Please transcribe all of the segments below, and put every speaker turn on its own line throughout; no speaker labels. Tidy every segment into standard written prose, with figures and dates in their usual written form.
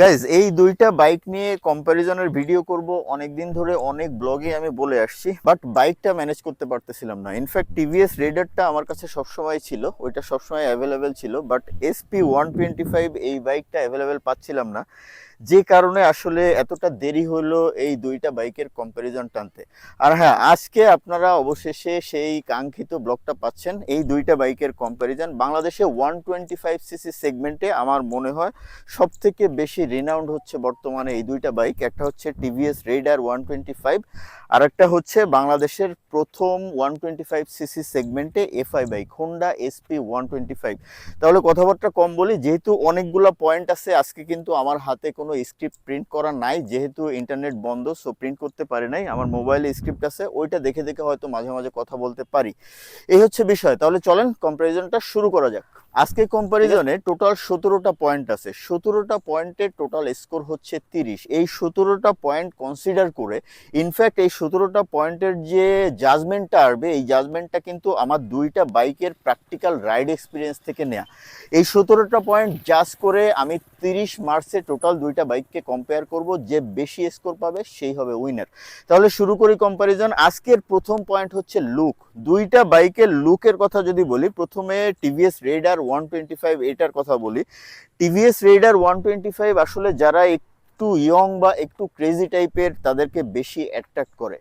Guys এই দুইটা bike নিয়ে কম্প্যারিজনের ভিডিও করব অনেকদিন ধরে, অনেক ব্লগে আমি বলে আসছি, বাট বাইকটা ম্যানেজ করতে পারতেছিলাম না। ইনফ্যাক্ট টিভিএস রেডারটা আমার কাছে সবসময় ছিল, ওইটা সবসময় অ্যাভেলেবেল ছিল, বাট SP125 এই বাইকটা অ্যাভেলেবেল পাচ্ছিলাম না, যে কারণে আসলে এতটা দেরি হলো এই দুইটা বাইকের কম্প্যারিজন টানতে। আর হ্যাঁ, আজকে আপনারা অবশেষে সেই কাঙ্ক্ষিত ব্লগটা পাচ্ছেন, এই দুইটা বাইকের কম্প্যারিজন। বাংলাদেশে 125cc সেগমেন্টে আমার মনে হয় সব থেকে বেশি রিনাউন্ড হচ্ছে বর্তমানে এই দুইটা বাইক। একটা হচ্ছে টিভিএস রেডার 125, আর একটা হচ্ছে বাংলাদেশের প্রথম 125cc সেগমেন্টে এফআই বাইক হোন্ডা SP125। তাহলে কথাবার্তা কম বলি, যেহেতু অনেকগুলো পয়েন্ট আছে, আজকে কিন্তু আমার হাতে কোনো স্ক্রিপ্ট প্রিন্ট করা নাই, যেহেতু ইন্টারনেট বন্ধ, সো প্রিন্ট করতে পারি নাই। আমার মোবাইলে স্ক্রিপ্ট আছে, ওইটা দেখে দেখে হয়তো মাঝে মাঝে কথা বলতে পারি। এই হচ্ছে বিষয়। তাহলে চলেন কম্প্যারিজনটা শুরু করা যাক। আজকে কম্প্যারিজনে টোটাল 17টা পয়েন্ট আছে। 17টা পয়েন্টের টোটাল স্কোর হচ্ছে 30। এই 17টা পয়েন্ট কনসিডার করে, ইনফ্যাক্ট এই 17টা পয়েন্টের যে জাজমেন্টটা আসবে, এই জাজমেন্টটা কিন্তু আমার দুইটা বাইকের প্র্যাকটিক্যাল রাইড এক্সপিরিয়েন্স থেকে নেওয়া। এই 17টা পয়েন্ট জাজ করে আমি 30 মার্চে টোটাল দুইটা বাইককে কম্পেয়ার করব, যে বেশি স্কোর পাবে সেই হবে উইনার। তাহলে শুরু করি কম্প্যারিজন। আজকের প্রথম পয়েন্ট হচ্ছে লুক। দুইটা বাইকের লুকের কথা যদি বলি, প্রথমে টিভিএস রেডার 125 এটার কথা বলি। টিভিএস রেডার 125 আসলে যারা একটু ইয়ং বা একটু ক্রেজি টাইপের, তাদেরকে বেশি অ্যাট্রাক্ট করে।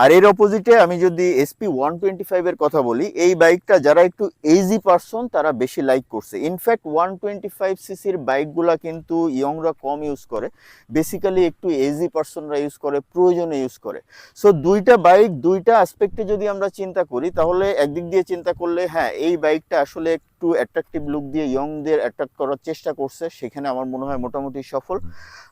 আর এর অপোজিটে আমি যদি SP125 এর কথা বলি, এই বাইকটা যারা একটু এজি পারসন তারা বেশি লাইক করছে। ইনফ্যাক্ট 125cc-র বাইকগুলা কিন্তু ইয়ংরা কম ইউজ করে, বেসিক্যালি একটু এজি পারসনরা ইউজ করে, প্রয়োজনে ইউজ করে। সো দুইটা বাইক দুইটা অ্যাসপেক্টে যদি আমরা চিন্তা করি, তাহলে একদিক দিয়ে চিন্তা করলে হ্যাঁ, এই বাইকটা আসলে একটু অ্যাট্রাকটিভ লুক দিয়ে ইয়ংদের অ্যাট্রাক্ট করার চেষ্টা করছে, সেখানে আমার মনে হয় মোটামুটি সফল।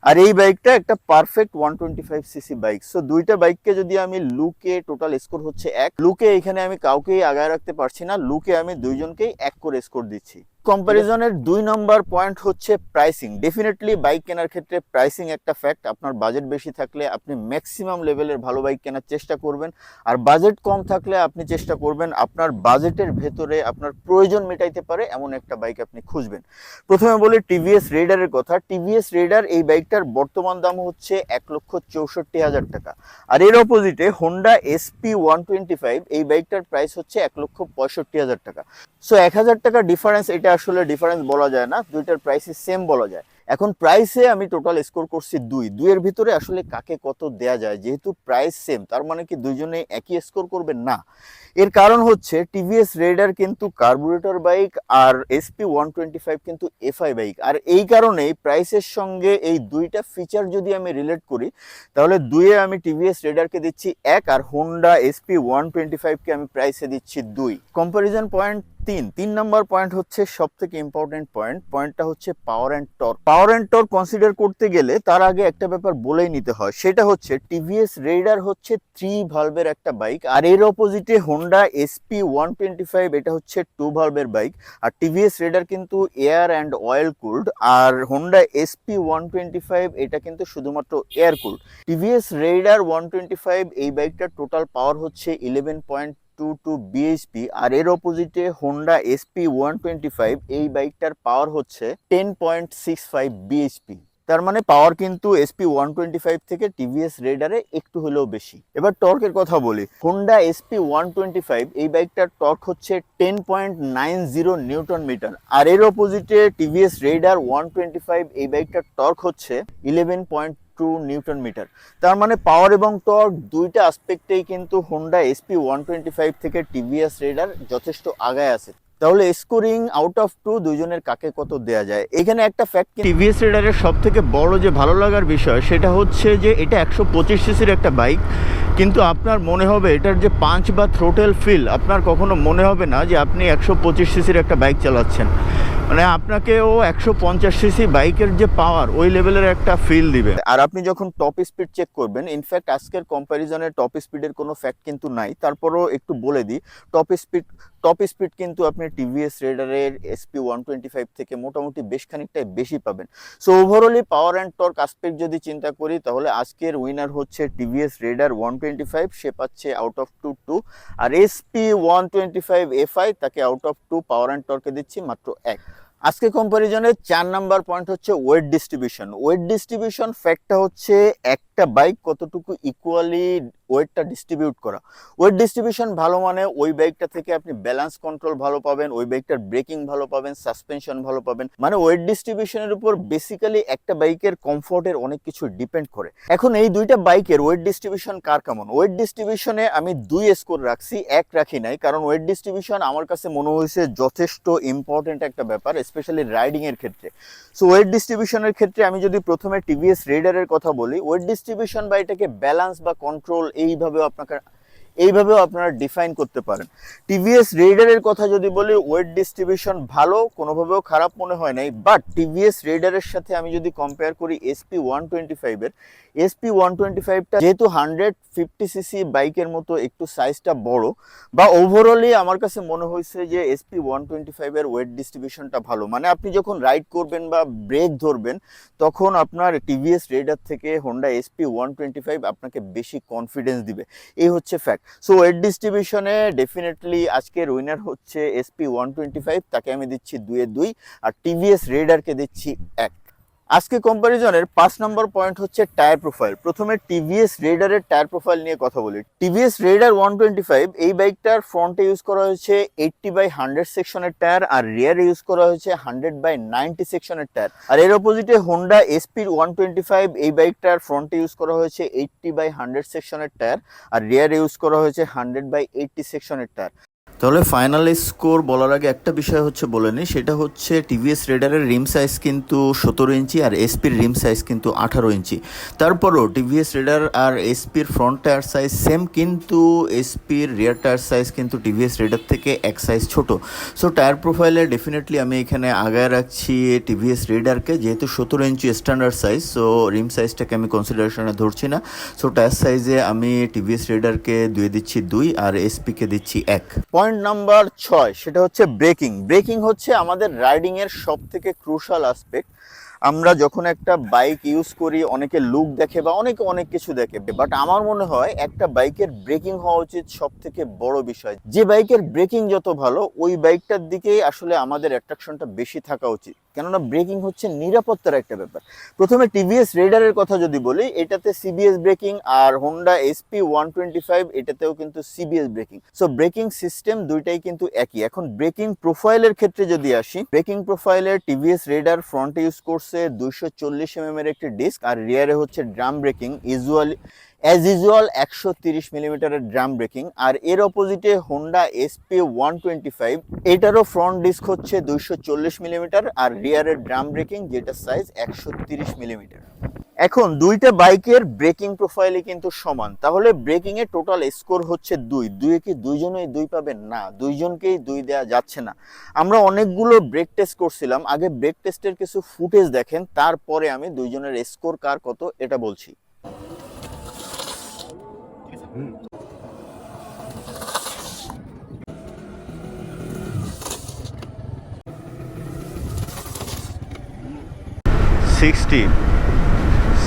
আর এই বাইকটা একটা পারফেক্ট 125cc বাইক। সো দুইটা বাইককে যদি আমি লুকে টোটাল স্কোর হচ্ছে 1, লুকে এখানে আমি কাউকেই আগায় রাখতে পারছি না, লুকে আমি দুইজনকেই 1 করে স্কোর দিচ্ছি। কম্প্যারিজনের 2 নম্বর পয়েন্ট হচ্ছে প্রাইসিং। ডেফিনেটলি বাইক কেনার ক্ষেত্রে প্রাইসিং একটা ফ্যাক্ট। আপনার বাজেট বেশি থাকলে আপনি ম্যাক্সিমাম লেভেলের ভালো বাইক কেনার চেষ্টা করবেন, আর বাজেট কম থাকলে আপনি চেষ্টা করবেন আপনার বাজেটের ভেতরে আপনার প্রয়োজন মেটাইতে পারে এমন একটা বাইক আপনি খুঁজবেন। প্রথমে বলি টিভিএস রেডারের কথা। টিভিএস রেডার এই বাইকটার বর্তমান দাম হচ্ছে 1,64,000 টাকা। আর এর অপোজিটে হোন্ডা SP125, এই বাইকটার প্রাইস হচ্ছে 1,65,000 টাকা। সো 1,000 টাকা ডিফারেন্স, এটা আসলে ডিফারেন্স বলা যায় না, দুইটার প্রাইসই সেম বলা যায়। এখন প্রাইসে আমি টোটাল স্কোর করছি 2। 2 এর ভিতরে আসলে কাকে কত দেয়া যায়, যেহেতু প্রাইস সেম, তার মানে কি দুইজনে একই স্কোর করবেন? না। এর কারণ হচ্ছে টিভিএস রেডার কিন্তু কার্বুরেটর বাইক, আর SP125 কিন্তু এফআই বাইক। আর এই কারণেই প্রাইসের সঙ্গে এই দুইটা ফিচার যদি আমি রিলেট করি, তাহলে 2-এ আমি টিভিএস রেডারকে দিচ্ছি 1, আর হোন্ডা SP125কে আমি প্রাইসে দিচ্ছি 2। কম্প্যারিজন পয়েন্ট 3 নম্বর পয়েন্ট হচ্ছে সব থেকে ইম্পর্টেন্ট পয়েন্ট। পয়েন্টটা হচ্ছে power and torque. Power and torque consider করতে গেলে তার আগে একটা ব্যাপার বলেই নিতে হয়, সেটা হচ্ছে টিভিএস রেডার হচ্ছে 3 ভালভের একটা বাইক, আর এর অপোজিটে হোন্ডা SP125 এটা হচ্ছে 2 ভালভের বাইক। আর টিভিএস রেডার কিন্তু এয়ার অ্যান্ড অয়েল কুলড, আর হোন্ডা SP125 এটা কিন্তু শুধুমাত্র এয়ার কুলড। টিভিএস রেডার 125 এই বাইকটার টোটাল পাওয়ার হচ্ছে 11.22 বিএইচপি, আর এর অপোজিটে হোন্ডা SP125 এই বাইকটার পাওয়ার হচ্ছে 10.65 বিএইচপি। তার মানে পাওয়ার কিন্তু SP125 থেকে টিভিএস রেডারে একটু হলেও বেশি। এবার টর্কের কথা বলি। হোন্ডা SP125 এই বাইকটার টর্ক হচ্ছে 10.90 নিউটন মিটার, আর এর অপোজিটে টিভিএস রেডার 125 এই বাইকটার টর্ক হচ্ছে 11.2 নিউটন মিটার। তার মানে পাওয়ার এবং টর্ক দুইটা অ্যাসপেক্টেই কিন্তু হোন্ডা SP125 থেকে টিভিএস রেডার যথেষ্ট আগায় আছে। তাহলে স্কোরিং আউট অফ 2 দুইজনের কাকে কত দেয়া যায়? এখানে একটা ফ্যাক্ট, টিভিএস রেডারের সব থেকে বড় যে ভালো লাগার বিষয়, সেটা হচ্ছে যে এটা 125cc-র একটা বাইক, কিন্তু আপনার মনে হবে এটার যে পাঞ্চ বা থ্রোটেল ফিল, আপনার কখনো মনে হবে না যে আপনি 125cc-র একটা বাইক চালাচ্ছেন। মানে আপনাকেও 150cc বাইকের যে পাওয়ার, ওই লেভেলের একটা ফিল দিবে। আর আপনি যখন টপ স্পিড চেক করবেন, ইনফ্যাক্ট আজকের কম্প্যারিজনে টপ স্পিডের কোনো ফ্যাক্ট কিন্তু নাই, তারপরও একটু বলে দিই। টপ স্পিড কিন্তু আপনি টিভিএস রেডারের SP125 থেকে মোটামুটি বেশ খানিকটাই বেশি পাবেন। So overally power and torque aspect যদি চিন্তা করি, তাহলে আজকের উইনার হচ্ছে টিভিএস রেডার 125, সে পাচ্ছে আউট অফ 2। আর SP125 FI তাকে আউট অফ 2 পাওয়ার অ্যান্ড টর্কে দিচ্ছি মাত্র 1। আজকে কম্পারিজনে 4 নাম্বার পয়েন্ট হচ্ছে ওয়েট ডিস্ট্রিবিউশন। ওয়েট ডিস্ট্রিবিউশন ফ্যাক্টটা হচ্ছে একটা বাইক কতটুকু ইকুয়ালি ওয়েটটা ডিস্ট্রিবিউট করা। ওয়েট ডিস্ট্রিবিউশন ভালো মানে ওই বাইকটা থেকে আপনি ব্যালেন্স কন্ট্রোল ভালো পাবেন, ওই বাইকটার ব্রেকিং ভালো পাবেন, সাসপেনশন ভালো পাবেন। মানে ওয়েট ডিস্ট্রিবিউশনের উপর বেসিক্যালি একটা বাইকের কমফোর্টের অনেক কিছু ডিপেন্ড করে। এখন এই দুইটা বাইকের ওয়েট ডিস্ট্রিবিউশন কার কেমন? ওয়েট ডিস্ট্রিবিউশনে আমি 2 স্কোর রাখছি, 1 রাখি নাই, কারণ ওয়েট ডিস্ট্রিবিউশন আমার কাছে মনে হয়েছে যথেষ্ট ইম্পর্টেন্ট একটা ব্যাপার, স্পেশালি রাইডিং এর ক্ষেত্রে। সো ওয়েট ডিস্ট্রিবিউশনের ক্ষেত্রে আমি যদি প্রথমে টিভিএস রেডারের কথা বলি, ওয়েট ডিস্ট্রিবিউশন বা এটাকে ব্যালেন্স বা কন্ট্রোল এইভাবেও আপনারা ডিফাইন করতে পারেন। টিভিএস রেডারের কথা যদি বলি, ওয়েট ডিস্ট্রিবিউশন ভালো, কোনোভাবেও খারাপ মনে হয় নাই। বাট টিভিএস রেডারের সাথে আমি যদি কম্পেয়ার করি SP125টা যেহেতু 150cc বাইকের মতো একটু সাইজটা বড়, বা ওভারঅলি আমার কাছে মনে হয়েছে যে SP125 ওয়েট ডিস্ট্রিবিউশনটা ভালো। মানে আপনি যখন রাইড করবেন বা ব্রেক ধরবেন, তখন আপনার টিভিএস রেডার থেকে হোন্ডা SP125 আপনাকে বেশি কনফিডেন্স দিবে, এই হচ্ছে ফ্যাক্ট। সো ওয়েট ডিস্ট্রিবিউশনে ডেফিনেটলি আজকের উইনার হচ্ছে SP125, তাকে আমি দিচ্ছি 2-2, আর টিভিএস রেডারকে দিচ্ছি 1। আজকে কম্পারিজনের 5 নম্বর পয়েন্ট হচ্ছে টায়ার প্রোফাইল। প্রথমে টিভিএস রেডারের টায়ার প্রোফাইল নিয়ে কথা বলি। টিভিএস রেডার 125 এই বাইকটার ফ্রন্টে ইউজ করা হয়েছে 80/100 সেকশনের টায়ার, আর রিয়ারে ইউজ করা হয়েছে 100/90 সেকশনের টায়ার। আর এর অপোজিটে হোন্ডা SP125 এই বাইকটার ফ্রন্টে ইউজ করা হয়েছে 80/100 সেকশনের টায়ার, আর রিয়ারে ইউজ করা হয়েছে 100/80 সেকশনের টায়ার। তাহলে ফাইনাল স্কোর বলার আগে একটা বিষয় হচ্ছে বলে নিই, সেটা হচ্ছে টিভিএস রেডারের রিম সাইজ কিন্তু 17 ইঞ্চি আর এসপির রিম সাইজ কিন্তু 18 ইঞ্চি। তারপরও টিভিএস রেডার আর এসপির ফ্রন্ট টায়ার সাইজ সেম, কিন্তু এসপির রিয়ার টায়ার সাইজ কিন্তু টিভিএস রেডার থেকে এক সাইজ ছোট। সো টায়ার প্রোফাইলে ডেফিনেটলি আমি এখানে আগায় রাখছি টিভিএস রেডারকে, যেহেতু 17 ইঞ্চি স্ট্যান্ডার্ড সাইজ, সো রিম সাইজটাকে আমি কনসিডারেশনে ধরছি না। সো টায়ার সাইজে আমি টিভিএস রেডারকে 2 দিচ্ছি 2 আর এসপিকে দিচ্ছি 1। পয়েন্ট নাম্বার 6, সেটা হচ্ছে ব্রেকিং। ব্রেকিং হচ্ছে আমাদের রাইডিং এর সব থেকে ক্রুশাল আসপেক্ট। আমরা যখন একটা বাইক ইউজ করি, অনেকে লুক দেখে বা অনেকে অনেক কিছু দেখে, বাট আমার মনে হয় একটা বাইকের ব্রেকিং হওয়া উচিত সব থেকে বড় বিষয়। যে বাইকের ব্রেকিং যত ভালো, ওই বাইকটার দিকেই আসলে আমাদের অ্যাট্রাকশনটা বেশি থাকা উচিত, কেননা ব্রেকিং হচ্ছে নিরাপত্তার একটা ব্যাপার। প্রথমে টিভিএস রেডারের কথা যদি বলি, এটাতে সিবিএস ব্রেকিং, আর হোন্ডা SP125 এটাতেও কিন্তু CBS breaking. So braking system দুইটাই কিন্তু একই। এখন ব্রেকিং প্রোফাইলের ক্ষেত্রে যদি আসি, ব্রেকিং প্রোফাইলের টিভিএস রেডার ফ্রন্টে ইউজ করছে 240 mm এর একটি ডিস্ক, আর রিয়ারে হচ্ছে ড্রাম ব্রেকিং, অ্যাজ ইউজুয়াল 130 মিলিমিটারের ড্রাম ব্রেকিং। আর এর অপোজিটে হোন্ডা SP125, এটারও ফ্রন্ট ডিস্ক হচ্ছে 240 মিলিমিটার, আর রিয়ারের ড্রাম ব্রেকিং যেটা সাইজ 130 মিলিমিটার। এখন দুইটা বাইকের ব্রেকিং প্রোফাইলে কিন্তু সমান, তাহলে ব্রেকিং এর টোটাল স্কোর হচ্ছে 2। দুইয়ে কি দুইজনেই 2 পাবেন? না, দুইজনকেই 2 দেওয়া যাচ্ছে না। আমরা অনেকগুলো ব্রেক টেস্ট করছিলাম, আগে ব্রেক টেস্টের কিছু ফুটেজ দেখেন, তারপরে আমি দুইজনের স্কোর কার কত এটা বলছি।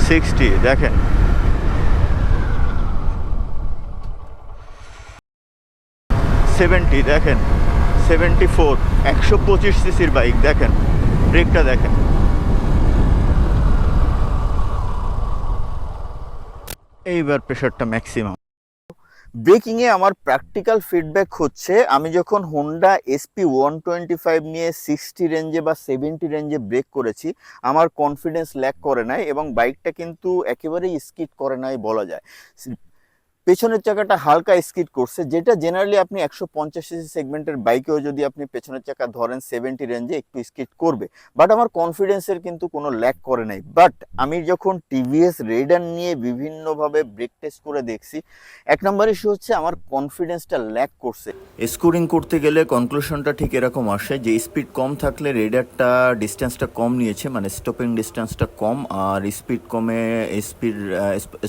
সিক্সটি দেখেন, 70 দেখেন, 74, 125 সিসির বাইক দেখেন, ব্রেকটা দেখেন। এইবার প্রেশারটা ম্যাক্সিমাম। ব্রেকিংয়ে আমার প্র্যাকটিক্যাল ফিডব্যাক হচ্ছে, আমি যখন হোন্ডা SP125 নিয়ে 60 রেঞ্জে বা 70 রেঞ্জে ব্রেক করেছি, আমার কনফিডেন্স ল্যাক করে নাই, এবং বাইকটা কিন্তু একেবারেই স্কিড করে নাই বলা যায়। পেছনের চাকাটা হালকা স্কিড করছে, যেটা জেনারেলি আপনি 150cc সেগমেন্টের বাইকেও যদি আপনি পেছনের চাকা ধরেন 70 রেঞ্জে একটু স্কিড করবে, বাট আমার কনফিডেন্সের কিন্তু কোনো ল্যাক করে নাই। বাট আমি যখন টিভিএস রেডার নিয়ে বিভিন্নভাবে ব্রেক টেস্ট করে দেখছি, 1 নম্বর ইস্যু হচ্ছে আমার কনফিডেন্সটা ল্যাক করছে। স্কোরিং করতে গেলে কনক্লুশনটা ঠিক এরকম আসে যে স্পিড কম থাকলে রেডারটা ডিস্টেন্সটা কম নিয়েছে, মানে স্টপিং ডিস্টেন্সটা কম, আর স্পিড কমে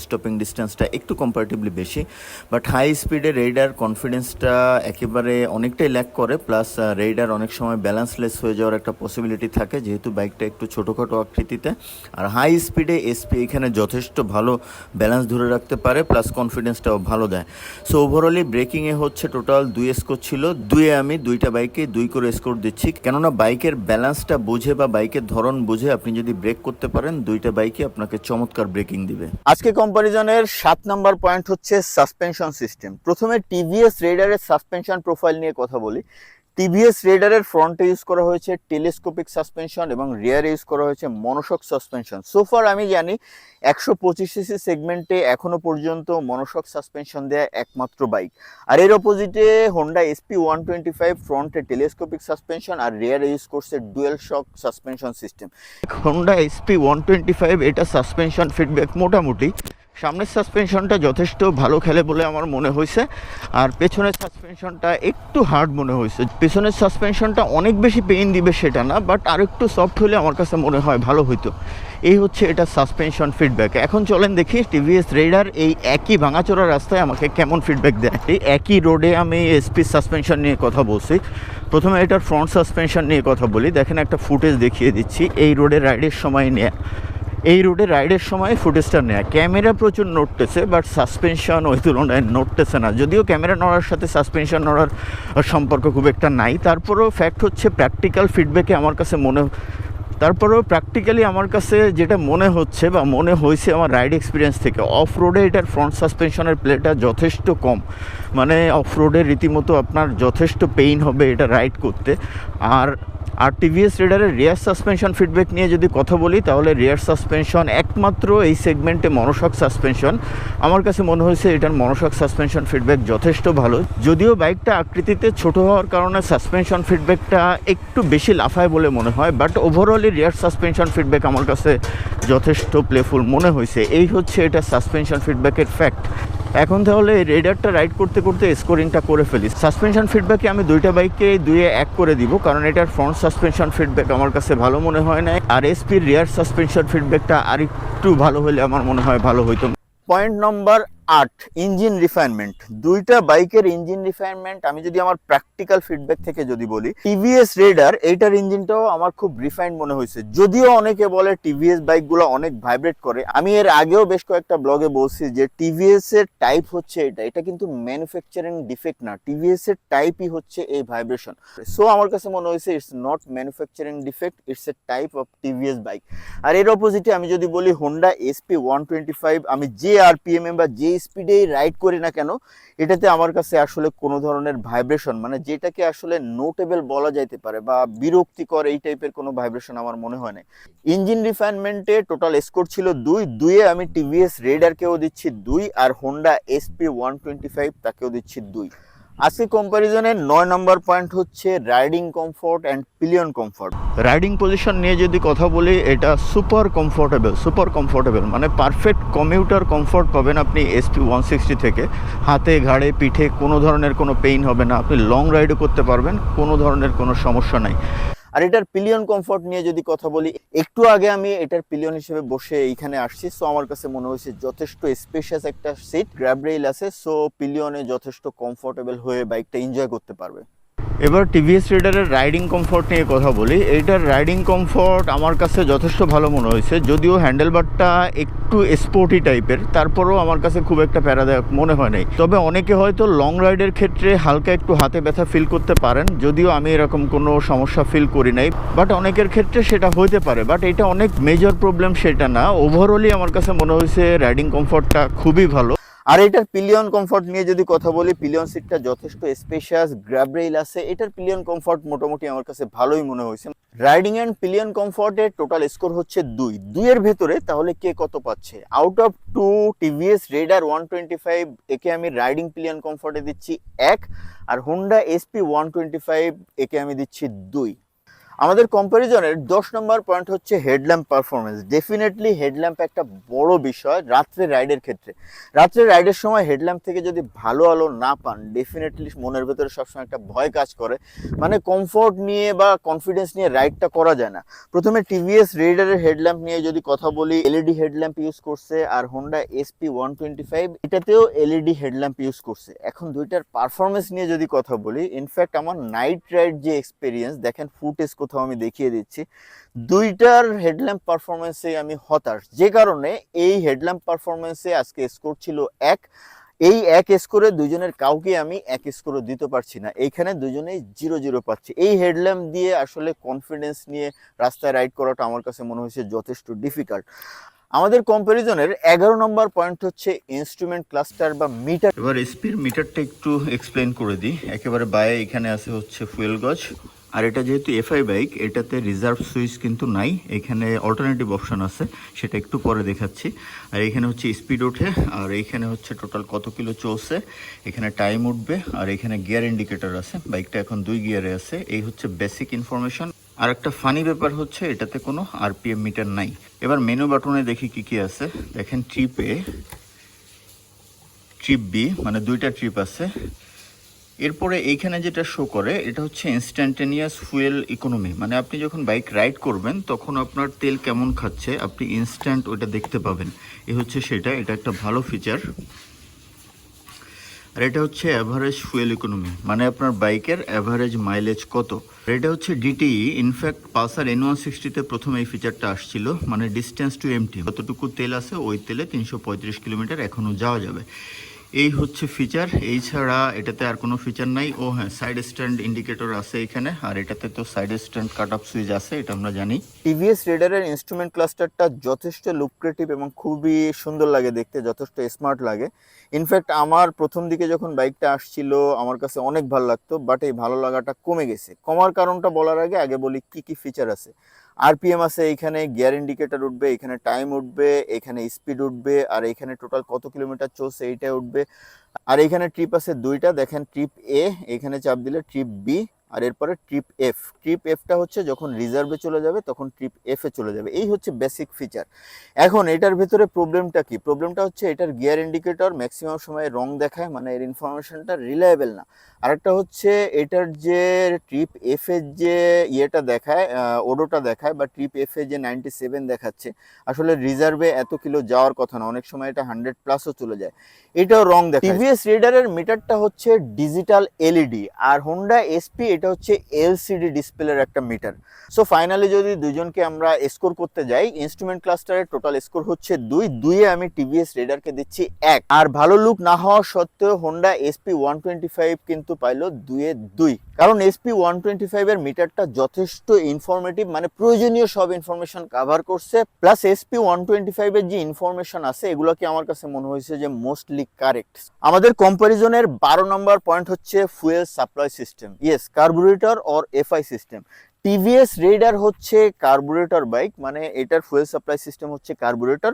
স্টোপিং ডিস্টেন্সটা একটু কম্পারেটিভলি বেশি। বেশি, বাট হাই স্পিডে রেইডার কনফিডেন্সটা একেবারে অনেকটাই ল্যাক করে, প্লাস রেইডার অনেক সময় ব্যালেন্সলেস হয়ে যাওয়ার একটা পসিবিলিটি থাকে যেহেতু বাইকটা একটু ছোটোখাটো আকৃতিতে। আর হাই স্পিডে এসপি এখানে যথেষ্ট ভালো ব্যালেন্স ধরে রাখতে পারে, প্লাস কনফিডেন্সটাও ভালো দেয়। সো ওভারঅলি ব্রেকিংয়ে হচ্ছে টোটাল 2 স্কোর ছিল, 2-এ আমি দুইটা বাইকে 2 করে স্কোর দিচ্ছি, কেননা বাইকের ব্যালেন্সটা বুঝে বা বাইকের ধরন বুঝে আপনি যদি ব্রেক করতে পারেন দুইটা বাইকই আপনাকে চমৎকার ব্রেকিং দিবে। আজকে কম্পারিজনের 7 নাম্বার পয়েন্ট হচ্ছে সাসপেনশন সিস্টেম। প্রথমে টিভিএস রেডারের সাসপেনশন প্রোফাইল নিয়ে কথা বলি। টিভিএস রেডারের ফ্রন্টে ইউজ করা হয়েছে টেলিস্কোপিক সাসপেনশন এবং রিয়ারে ইউজ করা হয়েছে মনোশক সাসপেনশন। সোফার আমি জানি 125cc সেগমেন্টে এখনো পর্যন্ত মনোশক সাসপেনশন দেয়া একমাত্র বাইক। আর এর অপোজিটে হোন্ডা এসপি 125 ফ্রন্টে টেলিস্কোপিক সাসপেনশন আর রিয়ারে ইউজ করছে ডুয়েল শক সাসপেনশন সিস্টেম। হোন্ডা এসপি 125 এটা সাসপেনশন ফিডব্যাক মোটামুটি, সামনের সাসপেনশনটা যথেষ্ট ভালো খেলে বলে আমার মনে হয়েছে, আর পেছনের সাসপেনশনটা একটু হার্ড মনে হয়েছে। পেছনের সাসপেনশনটা অনেক বেশি পেইন দিবে সেটা না, বাট আর একটু সফট হলে আমার কাছে মনে হয় ভালো হইতো। এই হচ্ছে এটা সাসপেনশন ফিডব্যাক। এখন চলেন দেখি টিভিএস রেইডার এই একই ভাঙাচোরা রাস্তায় আমাকে কেমন ফিডব্যাক দেয়। এই একই রোডে আমি এসপি সাসপেনশন নিয়ে কথা বলছি। প্রথমে এটার ফ্রন্ট সাসপেনশন নিয়ে কথা বলি। দেখেন একটা ফুটেজ দেখিয়ে দিচ্ছি এই রোডে রাইডের সময় নেয়া, এই রোডে রাইডের সময় ফুটেজটা নেয়। ক্যামেরা প্রচুর নড়তেছে, বাট সাসপেনশন ওই তুলনায় নড়তেছে না, যদিও ক্যামেরা নড়ার সাথে সাসপেনশন নড়ার সম্পর্ক খুব একটা নাই। তারপরেও ফ্যাক্ট হচ্ছে প্র্যাকটিক্যাল ফিডব্যাকে আমার কাছে প্র্যাকটিক্যালি আমার কাছে যেটা মনে হচ্ছে বা মনে হয়েছে আমার রাইড এক্সপিরিয়েন্স থেকে, অফ রোডে এটার ফ্রন্ট সাসপেনশনের প্লেটা যথেষ্ট কম, মানে অফ রোডে রীতিমতো আপনার যথেষ্ট পেইন হবে এটা রাইড করতে। আর টিভিএস রেডারের রিয়ার সাসপেনশন ফিডব্যাক নিয়ে যদি কথা বলি তাহলে রিয়ার সাসপেনশন একমাত্র এই সেগমেন্টে মনোশক সাসপেনশন। আমার কাছে মনে হয়েছে এটার মনোশক সাসপেনশন ফিডব্যাক যথেষ্ট ভালো, যদিও বাইকটা আকৃতিতে ছোট হওয়ার কারণে সাসপেনশন ফিডব্যাকটা একটু বেশি লাফায় বলে মনে হয়, but overally rear suspension feedback আমার কাছে যথেষ্ট প্লেফুল মনে হয়েছে। এই হচ্ছে এটা সাসপেনশন ফিডব্যাকের ফ্যাক্ট। এখন তাহলে রেডারটা রাইড করতে করতে স্কোরিংটা করে ফেলি। সাসপেনশন ফিডব্যাকে আমি দুইটা বাইককে 2-এ 1 করে দিব, কারণ এটার ফ্রন্ট সাসপেনশন ফিডব্যাক আমার কাছে ভালো মনে হয় না, আর এসপির রিয়ার সাসপেনশন ফিডব্যাকটা আর একটু ভালো হলে আমার মনে হয় ভালো হইতো। Point number 8, engine refinement. দুইটা বাইকের ইঞ্জিন রিফাইনমেন্ট আমি যদি আমার প্র্যাকটিক্যাল ফিডব্যাক থেকে যদি বলি, টিভিএস রেডার এইটার ইঞ্জিনটাও আমার খুব রিফাইন্ড মনে হয়েছে। যদিও অনেকে বলে টিভিএস বাইকগুলো অনেক ভাইব্রেট করে, আমি এর আগেও বেশ কয়েকটা ব্লগে বলছি যে টিভিএস এর টাইপ হচ্ছে এটা কিন্তু ম্যানুফ্যাকচারিং ডিফেক্ট না, টিভিএস এর টাইপই হচ্ছে এই ভাইব্রেশন। সো আমার কাছে মনে হয়েছে it's not manufacturing defect, it's a type of TVS bike. আর এর অপোজিটে আমি যদি বলি হোন্ডা এসপি 125, আমি যে আরপিএম বা যে স্পিডে রাইড করি না কেন, এটাতে আমার কাছে আসলে কোনো ধরনের ভাইব্রেশন, মানে যেটাকে আসলে নোটেবল বলা যাইতে পারে বা বিরক্তিকর, এই টাইপের কোনো ভাইব্রেশন আমার মনে হয় না। ইঞ্জিন রিফাইনমেন্টে টোটাল স্কোর ছিল 2-2-এ আমি টিভিএস রেডারকেও দিচ্ছি 2, আর হোন্ডা এসপি 125 তাকেও দিচ্ছি 2। আজকে কম্প্যারিজনের 9 নম্বর পয়েন্ট হচ্ছে riding comfort and pillion comfort. Riding position নিয়ে যদি কথা বলি, এটা সুপার কমফোর্টেবল, মানে পারফেক্ট কমিউটার কমফোর্ট পাবেন আপনি এসপি 160 থেকে। হাতে ঘাড়ে পিঠে কোনো ধরনের কোনো পেইন হবে না, আপনি লং রাইডও করতে পারবেন, কোনো ধরনের কোনো সমস্যা নাই। আর এটার পিলিয়ন কমফোর্ট নিয়ে যদি কথা বলি, একটু আগে আমি এটার পিলিয়ন হিসেবে বসে এইখানে আসছি, সো আমার কাছে মনে হয়েছে যথেষ্ট স্পেশিয়াস একটা সিট, গ্র্যাব রেইল আছে, সো পিলিয়নে যথেষ্ট কমফোর্টেবল হয়ে বাইকটা এনজয় করতে পারবে। এবার টিভিএস রেডারের রাইডিং কমফোর্ট নিয়ে কথা বলি। এইটার রাইডিং কমফোর্ট আমার কাছে যথেষ্ট ভালো মনে হয়েছে, যদিও হ্যান্ডেলবারটা একটু স্পোর্টি টাইপের, তারপরেও আমার কাছে খুব একটা প্যারাদায়ক মনে হয় নাই। তবে অনেকে হয়তো লং রাইডের ক্ষেত্রে হালকা একটু হাতে ব্যথা ফিল করতে পারেন, যদিও আমি এরকম কোনো সমস্যা ফিল করি নাই, বাট অনেকের ক্ষেত্রে সেটা হইতে পারে, বাট এটা অনেক মেজর প্রবলেম সেটা না। ওভারঅলি আমার কাছে মনে হয়েছে রাইডিং কমফোর্টটা খুবই ভালো। আর এটার পিলিয়ন কমফোর্ট নিয়ে যদি কথা বলি, পিলিয়ন সিটটা যথেষ্ট স্পেশিয়াস, গ্র্যাব রেইল আছে, এটার পিলিয়ন কমফোর্ট মোটামুটি আমার কাছে ভালোই মনে হয়েছে। রাইডিং অ্যান্ড পিলিয়ন কমফোর্টের টোটাল স্কোর হচ্ছে 2-2 এর ভেতরে, তাহলে কে কত পাচ্ছে? আউট অফ 2, টিভিএস রেডার 125 একে আমি রাইডিং পিলিয়ন কমফোর্টে দিচ্ছি 1, আর হোন্ডা এসপি 125 একে আমি দিচ্ছি 2। আমাদের কম্প্যারিজনের 10 নম্বর পয়েন্ট হচ্ছে হেডল্যাম্প পারফরমেন্স। ডেফিনেটলি হেডল্যাম্প একটা বড় বিষয় রাত্রে রাইডের ক্ষেত্রে। রাত্রে রাইডের সময় হেডল্যাম্প থেকে যদি ভালো আলো না পান, ডেফিনেটলি মনের ভেতরে সবসময় একটা ভয় কাজ করে, মানে কমফোর্ট নিয়ে বা কনফিডেন্স নিয়ে রাইডটা করা যায় না। প্রথমে টিভিএস রেইডারের হেডল্যাম্প নিয়ে যদি কথা বলি, এলইডি হেডল্যাম্প ইউজ করছে, আর হোন্ডা এসপি 125 এটাতেও এলইডি হেডল্যাম্প ইউজ করছে। এখন দুইটার পারফরমেন্স নিয়ে যদি কথা বলি, ইনফ্যাক্ট আমার নাইট রাইড যে এক্সপিরিয়েন্স, দেখেন ফুটেজ কোথাও আমি দেখিয়ে দিচ্ছি, দুইটার হেডল্যাম্প পারফরমেন্সে আমি হতাশ। যে কারণে এই হেডল্যাম্প পারফরমেন্সে আজকে স্কোর ছিল 1। এই 1 স্কোরে দুজনের কাউকে আমি 1 স্কোরও দিতে পারছি না, এইখানে দুজনেই 0-0 পাচ্ছি। এই হেডল্যাম্প দিয়ে আসলে কনফিডেন্স নিয়ে রাস্তায় রাইড করাটা আমার কাছে মনে হয়েছে যথেষ্ট ডিফিকাল্ট। আমাদের কম্প্যারিজনের 11 নম্বর পয়েন্ট হচ্ছে ইনস্ট্রুমেন্ট ক্লাস্টার বা মিটার। এবার এসপির মিটারটা একটু এক্সপ্লেন করে দিই। একেবারে বাইরে এখানে আছে হচ্ছে ফুয়েল গজ, আর এটা যেহেতু এফআই বাইক, এটাতে রিজার্ভ সুইচ কিন্তু নাই, এখানে অল্টারনেটিভ অপশন আছে, সেটা একটু পরে দেখাচ্ছি। আর এখানে হচ্ছে স্পিড ওঠে, আর এইখানে হচ্ছে টোটাল কত কিলো চলছে, এখানে টাইম উঠবে, আর এখানে গিয়ার ইন্ডিকেটর আছে। বাইকটা এখন 2 গিয়ারে আছে। এই হচ্ছে বেসিক ইনফরমেশন। আর একটা ফানি ব্যাপার হচ্ছে এটাতে কোনো আরপিএম মিটার নাই। এবার মেনু বাটনে দেখি কি কি আছে। দেখেন ট্রিপ এ, ট্রিপ বি, মানে দুইটা ট্রিপ আছে। এরপরে এইখানে যেটা শো করে এটা হচ্ছে ইনস্ট্যান্টেনিয়াস ফুয়েল ইকোনমি, মানে আপনি যখন বাইক রাইড করবেন তখন আপনার তেল কেমন খাচ্ছে আপনি ইনস্ট্যান্ট ওইটা দেখতে পাবেন। এই হচ্ছে সেটা, এটা একটা ভালো ফিচার। আর এটা হচ্ছে অ্যাভারেজ ফুয়েল ইকোনমি, মানে আপনার বাইকের অ্যাভারেজ মাইলেজ কত। আর এটা হচ্ছে ডিটিই। ইনফ্যাক্ট পালসার N160-তে প্রথমে এই ফিচারটা আসছিল, মানে ডিস্টেন্স টু এমটি, যতটুকু তেল আছে ওই তেলে 335 কিলোমিটার এখনও যাওয়া যাবে। এই হচ্ছে ফিচার। এই ছাড়া এটাতে আর কোনো ফিচার নাই। ও হ্যাঁ, সাইড স্ট্যান্ড ইন্ডিকেটর আছে এখানে, আর এটাতে তো side stand cut off switch আছে, এটা আমরা জানি। টিভিএস রেডারের ইনস্ট্রুমেন্ট ক্লাস্টারটা যথেষ্ট লুক্রেটিভ এবং খুবই সুন্দর লাগে দেখতে, যথেষ্ট স্মার্ট লাগে। ইনফ্যাক্ট আমার প্রথম দিকে যখন বাইকটা আসছিল আমার কাছে অনেক ভালো লাগতো, বাট এই ভালো লাগাটা কমে গেছে। কমার কারণটা বলার আগে বলি কি কি ফিচার আছে। আরপিএম আছে, এখানে গিয়ার ইন্ডিকেটর উঠবে, এখানে টাইম উঠবে, এখানে স্পিড উঠবে, আর এখানে টোটাল কত কিলোমিটার চলছে এইটা উঠবে। আর এখানে ট্রিপ আছে দুইটা, দেখেন ট্রিপ এ, এখানে চাপ দিলে ট্রিপ বি, আর এরপরে ট্রিপ এফ। ট্রিপ এফটা হচ্ছে যখন রিজার্ভে চলে যাবে তখন ট্রিপ এফে চলে যাবে। এই হচ্ছে বেসিক ফিচার। এখন এটার ভেতরে প্রবলেমটা কি? প্রবলেমটা হচ্ছে এটার গিয়ার ইন্ডিকেটর ম্যাক্সিমাম সময় রং দেখায়, মানে এর ইনফরমেশনটা রিলায়েবল না। আরেকটা হচ্ছে এটার যে ট্রিপ এফ এর যে ইয়েটা দেখায়, ওডোটা দেখায়, বা ট্রিপ এফ এ যে 97 দেখাচ্ছে, আসলে রিজার্ভে এত কিলো যাওয়ার কথা না, অনেক সময় এটা 100+ চলে যায়, এটাও রং দেখায়। টিভিএস রেডারের মিটারটা হচ্ছে ডিজিটাল এলইডি, আর হোন্ডা এসপি এটা হচ্ছে এলসিডি ডিসপ্লের একটা মিটার। সো ফাইনালি যদি দুজনকে আমরা স্কোর করতে যাই, ইনস্ট্রুমেন্ট ক্লাস্টারের টোটাল স্কোর হচ্ছে 2-2 আমি টিভিএস রেডারকে দিচ্ছি 1। আর ভালো লুক না হওয়া সত্ত্বেও হোন্ডা এসপি 125 কিন্তু পাইলো 2-2, কারণ এসপি 125 এর মিটারটা যথেষ্ট ইনফরমেটিভ, মানে প্রয়োজনীয় সব ইনফরমেশন কভার করছে। প্লাস এসপি 125 এর যে ইনফরমেশন আছে এগুলোকে আমার কাছে মনে হয়েছে যে মোস্টলি কারেক্ট। আমাদের কম্পারিজনের 12 নম্বর পয়েন্ট হচ্ছে fuel supply system. Yes, carburettor or FI system. TVS Raider হচ্ছে কার্বুরেটর বাইক, মানে এটার ফুয়েল সাপ্লাই সিস্টেম হচ্ছে কার্বুরেটর।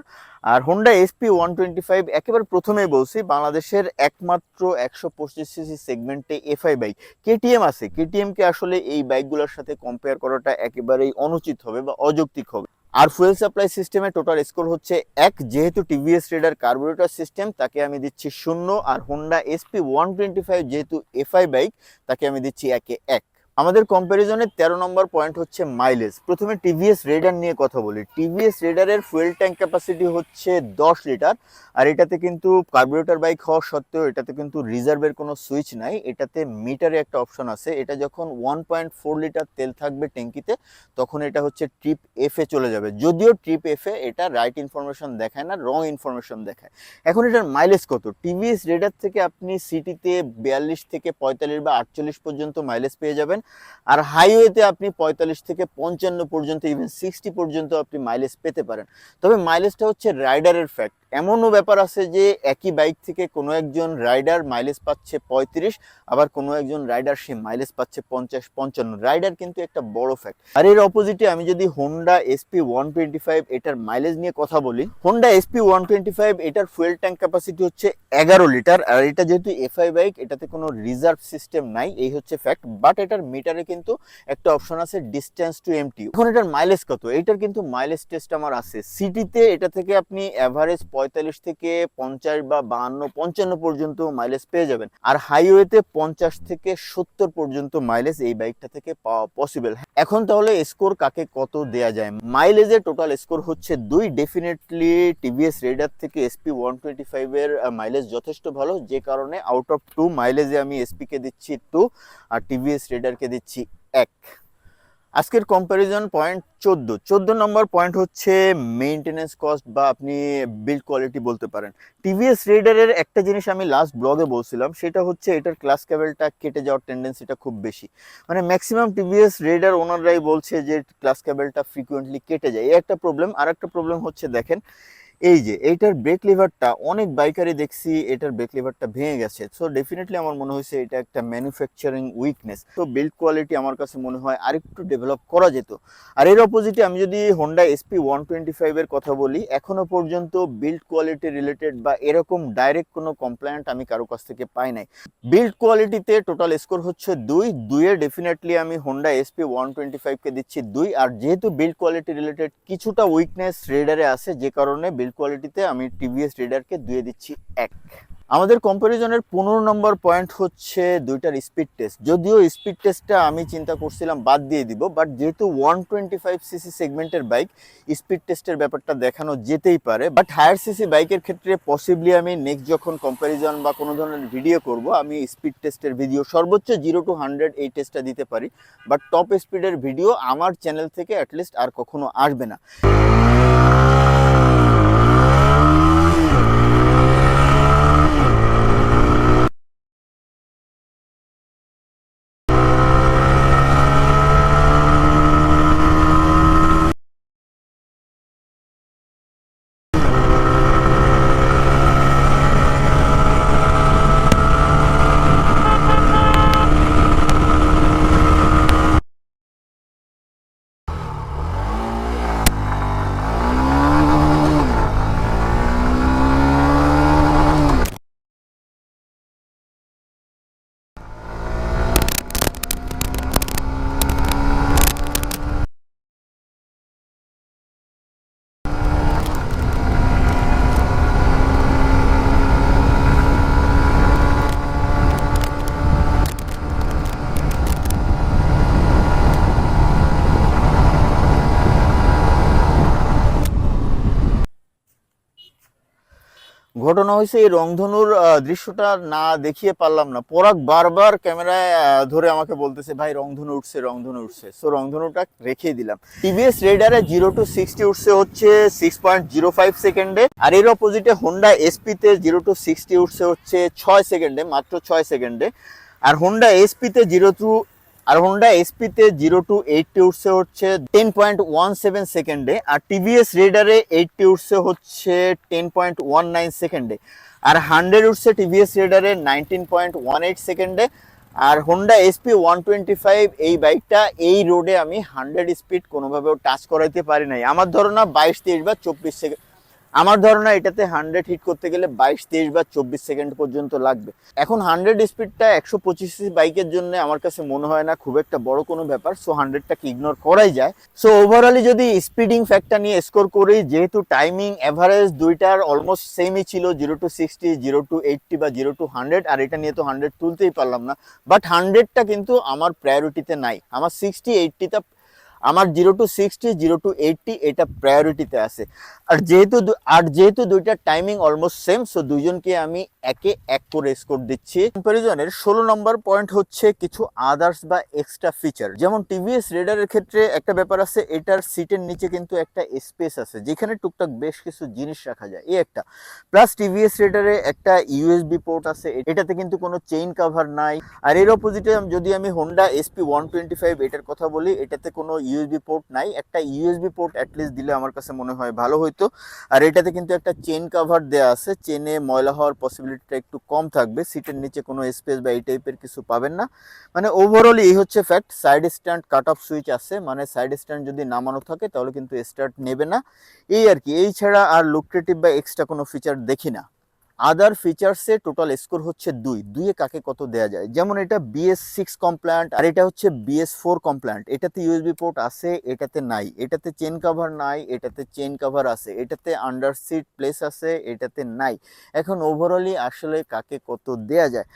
আর হোন্ডা এসপি 125 একেবারে প্রথমেই বলছি বাংলাদেশের একমাত্র 125cc সেগমেন্টে এফআই বাইক। কেটিএম আছে, কেটিএমকে আসলে এই বাইকগুলোর সাথে কম্পেয়ার করাটা একেবারেই অনুচিত হবে বা অযৌক্তিক হবে। আর ফুয়েল সাপ্লাই সিস্টেমে টোটাল স্কোর হচ্ছে 1। যেহেতু টিভিএস রেডার কার্বুরেটর সিস্টেম তাকে আমি দিচ্ছি 0, আর হোন্ডা এসপি 125 যেহেতু এফআই বাইক তাকে আমি দিচ্ছি 1-1। আমাদের কম্প্যারিজনের 13 নম্বর পয়েন্ট হচ্ছে মাইলেজ। প্রথমে টিভিএস রেডার নিয়ে কথা বলি। টিভিএস রেডারের ফুয়েল ট্যাঙ্ক ক্যাপাসিটি হচ্ছে 10 লিটার, আর এটাতে কিন্তু কার্বুরেটর বাইক হওয়া সত্ত্বেও এটাতে কিন্তু রিজার্ভের কোনো সুইচ নাই, এটাতে মিটারে একটা অপশন আছে। এটা যখন 1.4 লিটার তেল থাকবে ট্যাঙ্কিতে তখন এটা হচ্ছে ট্রিপ এফ এ চলে যাবে, যদিও ট্রিপ এফ এ এটা রাইট ইনফরমেশন দেখায় না, রং ইনফরমেশন দেখায়। এখন এটার মাইলেজ কত? টিভিএস রেডার থেকে আপনি সিটিতে 42 থেকে 45 বা 48 পর্যন্ত মাইলেজ পেয়ে যাবেন, আর হাইওয়েতে আপনি 45 থেকে 55 পর্যন্ত, ইভেন 60 পর্যন্ত আপনি মাইলেজ পেতে পারেন। তবে মাইলেজটা হচ্ছে রাইডারের ফ্যাক্ট। এমনও ব্যাপার আছে যে একই বাইক থেকে কোনো একজন রাইডার মাইলেজ পাচ্ছে 35, আবার কোনো একজন রাইডার সে মাইলেজ পাচ্ছে 50-55। রাইডার কিন্তু একটা বড় ফ্যাক্ট। আর এর অপোজিটে আমি যদি হোন্ডা এসপি 125 এটার মাইলেজ নিয়ে কথা বলি, হোন্ডা এসপি 125 এটার ফুয়েল ট্যাঙ্ক ক্যাপাসিটি হচ্ছে 11 লিটার। আর এটা যেহেতু এফআই বাইক, এটাতে কোনো রিজার্ভ সিস্টেম নাই, এই হচ্ছে ফ্যাক্ট। বাট এটার মিটারে কিন্তু একটা অপশন আছে ডিস্টেন্স টু এমটি। এখন এটার মাইলেজ কত, এটার কিন্তু মাইলেজ টেস্ট আমার আছে। সিটিতে এটা থেকে আপনি এভারেজ 45 থেকে 50 বা 52-55 পর্যন্ত মাইলেজ পেয়ে যাবেন। আর হাইওয়েতে 50 থেকে 70 পর্যন্ত মাইলেজ এই বাইকটা থেকে পাওয়া পসিবল। এখন তাহলে স্কোর কাকে কত দেয়া যায়? মাইলেজে টোটাল স্কোর হচ্ছে 2। ডেফিনেটলি টিভিএস রেডার থেকে এসপি 125 এর মাইলেজ যথেষ্ট ভালো, যে কারণে আউট অফ 2 মাইলেজে আমি এসপি কে দিচ্ছি 2 আর টিভিএস রেডারকে দিচ্ছি 1। আজকের কম্প্যারিজন পয়েন্ট 14 নম্বর পয়েন্ট হচ্ছে মেইনটেনেন্স কস্ট বা আপনি বিল্ড কোয়ালিটি বলতে পারেন। টিভিএস রেডারের একটা জিনিস আমি লাস্ট ব্লগে বলছিলাম, সেটা হচ্ছে এটার ক্লাস কেবলটা কেটে যাওয়ার টেন্ডেন্সিটা খুব বেশি। মানে ম্যাক্সিমাম টিভিএস রেডার ওনাররাই বলছে যে ক্লাস কেবলটা ফ্রিকুয়েন্টলি কেটে যায়, এই একটা প্রবলেম। আর একটা প্রবলেম হচ্ছে দেখেন এই যে এইটার ব্রেক লিভারটা, অনেক বাইকারই দেখছি এটার ব্রেক লিভারটা ভেঙে গেছে। সো ডেফিনেটলি আমার মনে হয়েছে এটা একটা ম্যানুফ্যাকচারিং উইকনেস। তো বিল্ড কোয়ালিটি আমার কাছে মনে হয় আরেকটু ডেভেলপ করা যেত। আর এর অপোজিটে আমি যদি হোন্ডা এসপি 125 এর কথা বলি, এখনো পর্যন্ত বিল্ড কোয়ালিটি রিলেটেড বা এরকম ডাইরেক্ট কোনো কমপ্লেন্ট আমি কারো কাছ থেকে পাই নাই। বিল্ড কোয়ালিটিতে টোটাল স্কোর হচ্ছে 2 ডেফিনেটলি আমি হোন্ডা এসপি 125 কে দিচ্ছি 2। আর যেহেতু বিল্ড কোয়ালিটি রিলেটেড কিছুটা উইকনেস রেডারে আছে, যে কারণে বিল্ড কোয়ালিটিতে আমি টিভিএস রেডারকে 2 দিচ্ছি 1। আমাদের কম্পারিজনের 15 নম্বর পয়েন্ট হচ্ছে দুইটার স্পিড টেস্ট। যদিও স্পিড টেস্টটা আমি চিন্তা করছিলাম বাদ দিয়ে দিব, বাট যেহেতু 125 সিসি সেগমেন্টের বাইক, স্পিড টেস্টের ব্যাপারটা দেখানো যেতেই পারে। বাট হায়ার সিসি বাইকের ক্ষেত্রে পসিবলি আমি নেক্সট যখন কম্পারিজন বা কোনো ধরনের ভিডিও করব, আমি স্পিড টেস্টের ভিডিও সর্বোচ্চ 0 to 100 এই টেস্টটা দিতে পারি। বাট টপ স্পিডের ভিডিও আমার চ্যানেল থেকে অ্যাটলিস্ট আর কখনো আসবে না। ঘটনা হয়েছে এই রংধনুর দৃশ্যটা না দেখিয়ে পারলাম না। পরাগ বারবার ক্যামেরায় ধরে আমাকে বলতেছে ভাই রংধনু উঠছে, রংধনু উঠছে। সো রংধনুটা রেখে দিলাম। টিভিএস রেডারে 0 to 60 উঠছে হচ্ছে 6.05 সেকেন্ডে। আর এর অপোজিটে হোন্ডা এসপি তে 0 to 60 উঠছে হচ্ছে 6 সেকেন্ডে, মাত্র 6 সেকেন্ডে। আর হোন্ডা এসপি তে 0 to 80 উঠছে হচ্ছে 10.17 সেকেন্ডে। আর টিভিএস রেডারে 80 উঠছে হচ্ছে 10.19 সেকেন্ডে। আর 100 উঠছে টিভিএস রেডারে 19.18 সেকেন্ডে। আর হোন্ডা এসপি 125 এই বাইকটা এই রোডে আমি 100 স্পিড কোনোভাবেও টাচ করাইতে পারি নাই। আমার ধারণা 22-23 বা 24 সেকেন্ড, আমার ধারণা এটাতে 100 হিট করতে গেলে 22-23 বা 24 সেকেন্ড পর্যন্ত লাগবে। এখন 100 স্পিডটা 125 সিসি বাইকের জন্য আমার কাছে মনে হয় না খুব একটা বড় কোনো ব্যাপার। সো 100টাকে ইগনোর করাই যায়। সো ওভারঅলি যদি স্পিডিং ফ্যাক্টর নিয়ে স্কোর করি, যেহেতু টাইমিং এভারেজ দুইটার অলমোস্ট সেমই ছিল, 0 to 60, 0 to 80 বা 0 to 100। আর এটা নিয়ে তো 100 তুলতেই পারলাম না। বাট 100টা কিন্তু আমার প্রায়োরিটিতে নাই, আমার 60-80টা, আমার 0 to 60, 0 to 80 এটা প্রায়োরিটিতে আছে। আর যেহেতু দুইটার টাইমিং অলমোস্ট সেম, সো দুইজনকে আমি একে 1 করে স্কোর দিচ্ছি। কম্পারিজনের 16 নম্বর পয়েন্ট হচ্ছে কিছু আদার্স বা এক্সট্রা ফিচার। যেমন টিভিএস রেডারের ক্ষেত্রে একটা ব্যাপার আছে, এটার সিটের নিচে কিন্তু একটা স্পেস আছে যেখানে টুকটাক বেশ কিছু জিনিস রাখা যায়, এই একটা। প্লাস টিভিএস রেডারে একটা ইউএসবি পোর্ট আছে, এটাতে কিন্তু কোনো চেইন কাভার নাই। আর এর অপোজিটে যদি আমি হোন্ডা এসপি 125 এটার কথা বলি, এটাতে কোনো ইউএসবি পোর্ট নাই, একটা ইউএসবি পোর্ট অ্যাটলিস্ট দিলে আমার কাছে মনে হয় ভালো হইতো। আর এটাতে কিন্তু একটা চেন কাভার দেওয়া আছে, চেনে ময়লা হওয়ার পসিবিলিটিটা একটু কম থাকবে, সিটের নিচে কোনো স্পেস বা এই টাইপের কিছু পাবেন না। মানে ওভারঅল এই হচ্ছে fact. Side stand cut off switch আছে, মানে সাইড স্ট্যান্ড যদি নামানো থাকে তাহলে কিন্তু স্টার্ট নেবে না, এই আর কি। এই ছাড়া আর লুক্রেটিভ বা এক্সট্রা কোনো ফিচার দেখি না। আদার ফিচার্সে টোটাল স্কোর হচ্ছে 2। 2-এ কাকে কত দেয়া যায়, যেমন এটা BS6 কমপ্লায়েন্ট আর এটা হচ্ছে BS4 কমপ্লায়েন্ট। এটাতে ইউএসবি পোর্ট আছে, এটাতে নাই। এটাতে চেন কাভার নাই, এটাতে চেন কাভার আছে। এটাতে আন্ডার সিট প্লেস আছে, এটাতে নাই। এখন ওভারঅলি আসলে কাকে কত দেয়া যায়?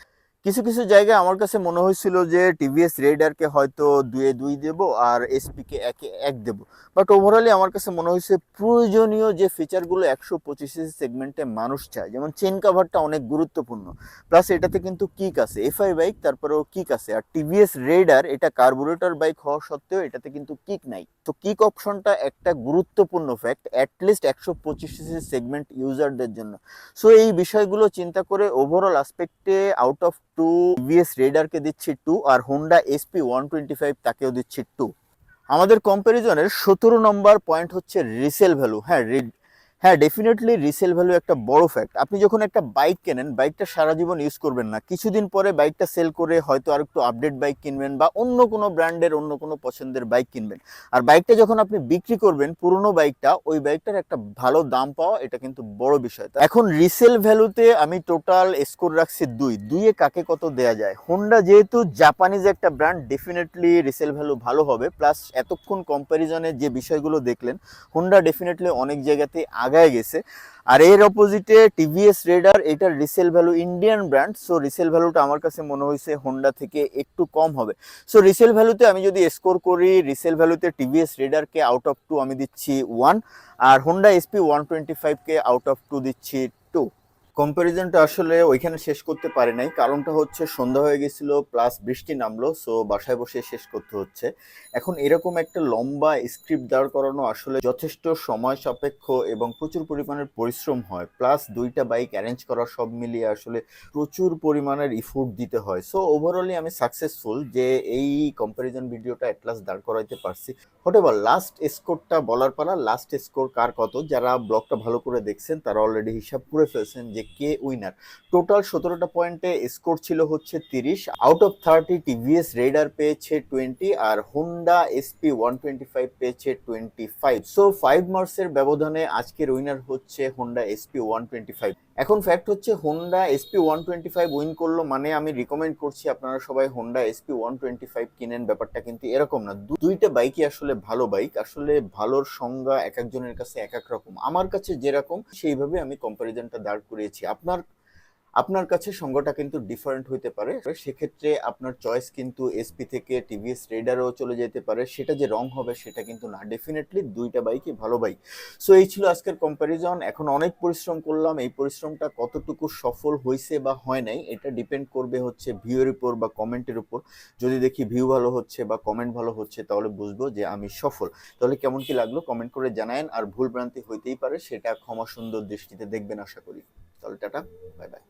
কিছু কিছু জায়গায় আমার কাছে মনে হয়েছিল যে টিভিএস রেডারকে হয়তো 2-এ 2 দেব আর এসপিকে 1-এ 1 দেব, বাট ওভারঅলি আমার কাছে মনে হয়েছে প্রয়োজনীয় যে ফিচারগুলো 125 সেগমেন্টে মানুষ চায়, যেমন চেন কাভারটা অনেক গুরুত্বপূর্ণ, প্লাস এটাতে কিন্তু কিক আছে, এফআই বাইক তারপরেও কিক আছে। আর টিভিএস রেডার এটা কার্বুরেটর বাইক হওয়া সত্ত্বেও এটাতে কিন্তু কিক নাই, তো কিক অপশনটা একটা গুরুত্বপূর্ণ ফ্যাক্ট অ্যাটলিস্ট 125 সেগমেন্ট ইউজারদের জন্য। সো এই বিষয়গুলো চিন্তা করে ওভারঅল আসপেক্টে আউট অফ 2 টিভিএস রেডারকে দিচ্ছি 2, আর হোন্ডা SP125 তাকেও দিচ্ছি 2। আমাদের কম্প্যারিজনের 17 নম্বর পয়েন্ট হচ্ছে রিসেল ভ্যালু। হ্যাঁ ডেফিনেটলি রিসেল ভ্যালু একটা বড় ফ্যাক্ট। আপনি যখন একটা বাইক কেনেন, বাইকটা সারা জীবন ইউজ করবেন না, কিছুদিন পরে বাইকটা সেল করে হয়তো আর একটু আপডেট বাইক কিনবেন বা অন্য কোনো ব্র্যান্ডের অন্য কোনো পছন্দের বাইক কিনবেন। আর বাইকটা যখন আপনি বিক্রি করবেন, পুরনো বাইকটা, ওই বাইকটার একটা ভালো দাম পাওয়া এটা কিন্তু বড় বিষয়। এখন রিসেল ভ্যালুতে আমি টোটাল স্কোর রাখছি 2। 2-এ কাকে কত দেয়া যায়? হোন্ডা যেহেতু জাপানিজ একটা ব্র্যান্ড, ডেফিনেটলি রিসেল ভ্যালু ভালো হবে। প্লাস এতক্ষণ কম্প্যারিজনে যে বিষয়গুলো দেখলেন, হোন্ডা ডেফিনেটলি অনেক জায়গাতেই আগায় গেছে। আর এর অপোজিটে টিভিএস রেডার, এটার resale value Indian brand, so resale ভ্যালুটা আমার কাছে মনে হয়েছে হোন্ডা থেকে একটু কম হবে। সো রিসেল ভ্যালুতে আমি যদি স্কোর করি, রিসেল ভ্যালুতে টিভিএস রেডারকে আউট অফ 2 আমি দিচ্ছি 1, আর হোন্ডা SP125কে আউট অফ 2 দিচ্ছি 2। কম্প্যারিজনটা আসলে ওইখানে শেষ করতে পারি নাই, কারণটা হচ্ছে সন্ধ্যা হয়ে গেছিল প্লাস বৃষ্টি নামলো, সো বাসায় বসে শেষ করতে হচ্ছে। এখন এরকম একটা লম্বা স্ক্রিপ্ট দাঁড় করানো আসলে যথেষ্ট সময় সাপেক্ষ এবং প্রচুর পরিমাণের পরিশ্রম হয়, প্লাস দুইটা বাইক অ্যারেঞ্জ করা, সব মিলিয়ে আসলে প্রচুর পরিমাণের ইফোর্ট দিতে হয়। সো ওভারঅলি আমি সাকসেসফুল যে এই কম্প্যারিজন ভিডিওটা অ্যাট লাস্ট দাঁড় করাইতে পারছি। হোয়াটএভার, লাস্ট স্কোরটা বলার পালা। লাস্ট স্কোর কার কত, যারা ব্লগটা ভালো করে দেখছেন তারা অলরেডি হিসাব করে ফেলছেন যে কে উইনার। টোটাল 17টা পয়েন্টে স্কোর ছিল হচ্ছে 30, আউট অফ 30 টিভিএস রেডার পেয়েছে 20 আর হোন্ডা SP125 পেয়েছে 25। সো 5 মার্কসের ব্যবধানে আজকের উইনার হচ্ছে হোন্ডা SP125। এখন ফ্যাক্ট হচ্ছে হোন্ডা SP125 উইন করলো মানে আমি রিকমেন্ড করছি আপনারা সবাই হোন্ডা SP125 কিনেন, ব্যাপারটা কিন্তু এরকম না। দুইটা বাইকই আসলে ভালো বাইক, আসলে ভালোর সংজ্ঞা এক একজনের কাছে এক এক রকম। আমার কাছে যেরকম সেইভাবে আমি কম্প্যারিজনটা দাঁড় করিয়েছি। আপনার আপনার কাছে সংজ্ঞাটা কিন্তু ডিফারেন্ট হইতে পারে, সেক্ষেত্রে আপনার চয়েস কিন্তু এসপি থেকে টিভিএস রেডারও চলে যেতে পারে, সেটা যে রং হবে সেটা কিন্তু না। ডেফিনেটলি দুইটা বাইকই ভালো বাইক। সো এই ছিল আজকের কম্প্যারিজন। এখন অনেক পরিশ্রম করলাম, এই পরিশ্রমটা কতটুকু সফল হয়েছে বা হয় নাই এটা ডিপেন্ড করবে হচ্ছে ভিউয়ের উপর বা কমেন্টের উপর। যদি দেখি ভিউ ভালো হচ্ছে বা কমেন্ট ভালো হচ্ছে তাহলে বুঝবো যে আমি সফল। তাহলে কেমন কি লাগলো কমেন্ট করে জানায়েন, আর ভুল ভ্রান্তি হইতেই পারে, সেটা ক্ষমা সুন্দর দৃষ্টিতে দেখবেন আশা করি। তাহলে টাটা, বাই বাই।